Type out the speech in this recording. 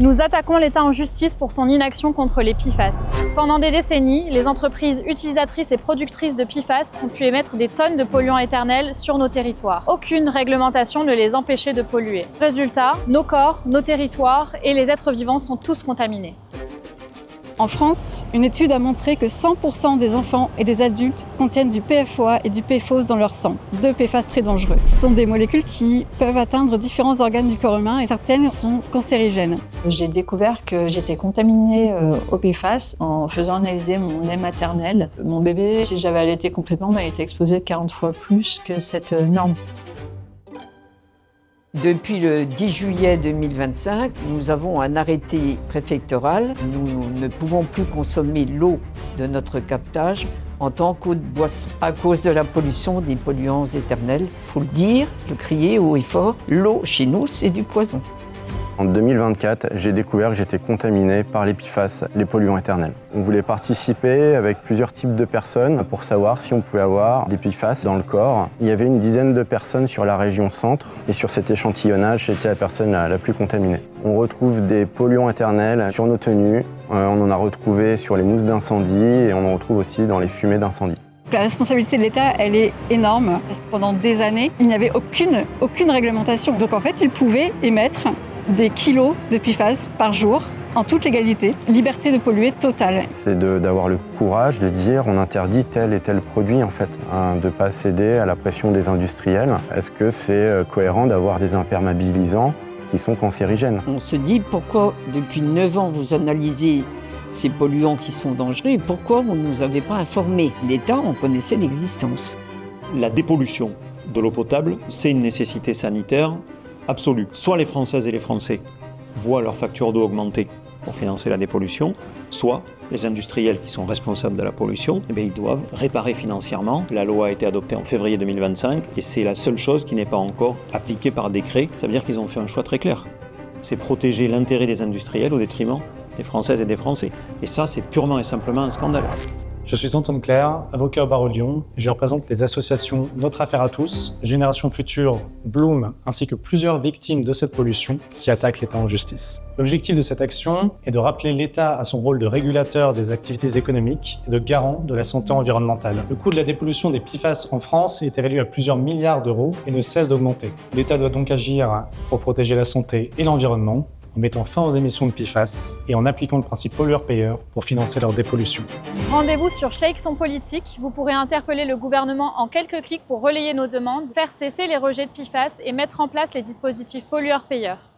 Nous attaquons l'État en justice pour son inaction contre les PFAS. Pendant des décennies, les entreprises utilisatrices et productrices de PFAS ont pu émettre des tonnes de polluants éternels sur nos territoires. Aucune réglementation ne les empêchait de polluer. Résultat, nos corps, nos territoires et les êtres vivants sont tous contaminés. En France, une étude a montré que 100% des enfants et des adultes contiennent du PFOA et du PFOS dans leur sang, deux PFAS très dangereux. Ce sont des molécules qui peuvent atteindre différents organes du corps humain et certaines sont cancérigènes. J'ai découvert que j'étais contaminée au PFAS en faisant analyser mon lait maternel. Mon bébé, si j'avais allaité complètement, m'a été exposé 40 fois plus que cette norme. Depuis le 10 juillet 2025, nous avons un arrêté préfectoral. Nous ne pouvons plus consommer l'eau de notre captage en tant qu'eau de boisson à cause de la pollution des polluants éternels. Il faut le dire, le crier haut et fort, l'eau chez nous, c'est du poison. En 2024, j'ai découvert que j'étais contaminé par les PFAS, les polluants éternels. On voulait participer avec plusieurs types de personnes pour savoir si on pouvait avoir des PFAS dans le corps. Il y avait une dizaine de personnes sur la région centre et sur cet échantillonnage, j'étais la personne la plus contaminée. On retrouve des polluants éternels sur nos tenues, on en a retrouvé sur les mousses d'incendie et on en retrouve aussi dans les fumées d'incendie. La responsabilité de l'État, elle est énorme parce que pendant des années, il n'y avait aucune réglementation. Donc en fait, ils pouvaient émettre des kilos de PFAS par jour, en toute légalité, liberté de polluer totale. C'est d'avoir le courage de dire on interdit tel et tel produit en fait, de ne pas céder à la pression des industriels. Est-ce que c'est cohérent d'avoir des imperméabilisants qui sont cancérigènes? On se dit pourquoi depuis 9 ans vous analysez ces polluants qui sont dangereux et pourquoi vous ne nous avez pas informés? L'État en connaissait l'existence. La dépollution de l'eau potable, c'est une nécessité sanitaire absolue. Soit les Françaises et les Français voient leur facture d'eau augmenter pour financer la dépollution, soit les industriels qui sont responsables de la pollution, ils doivent réparer financièrement. La loi a été adoptée en février 2025 et c'est la seule chose qui n'est pas encore appliquée par décret. Ça veut dire qu'ils ont fait un choix très clair. C'est protéger l'intérêt des industriels au détriment des Françaises et des Français. Et ça, c'est purement et simplement un scandale. Je suis Antoine Clerc, avocat au barreau de Lyon, et je représente les associations Notre Affaire à tous, Génération Future, Bloom, ainsi que plusieurs victimes de cette pollution qui attaquent l'État en justice. L'objectif de cette action est de rappeler l'État à son rôle de régulateur des activités économiques et de garant de la santé environnementale. Le coût de la dépollution des PFAS en France est évalué à plusieurs milliards d'euros et ne cesse d'augmenter. L'État doit donc agir pour protéger la santé et l'environnement, en mettant fin aux émissions de PFAS et en appliquant le principe pollueur-payeur pour financer leur dépollution. Rendez-vous sur Shake ton politique. Vous pourrez interpeller le gouvernement en quelques clics pour relayer nos demandes, faire cesser les rejets de PFAS et mettre en place les dispositifs pollueurs-payeurs.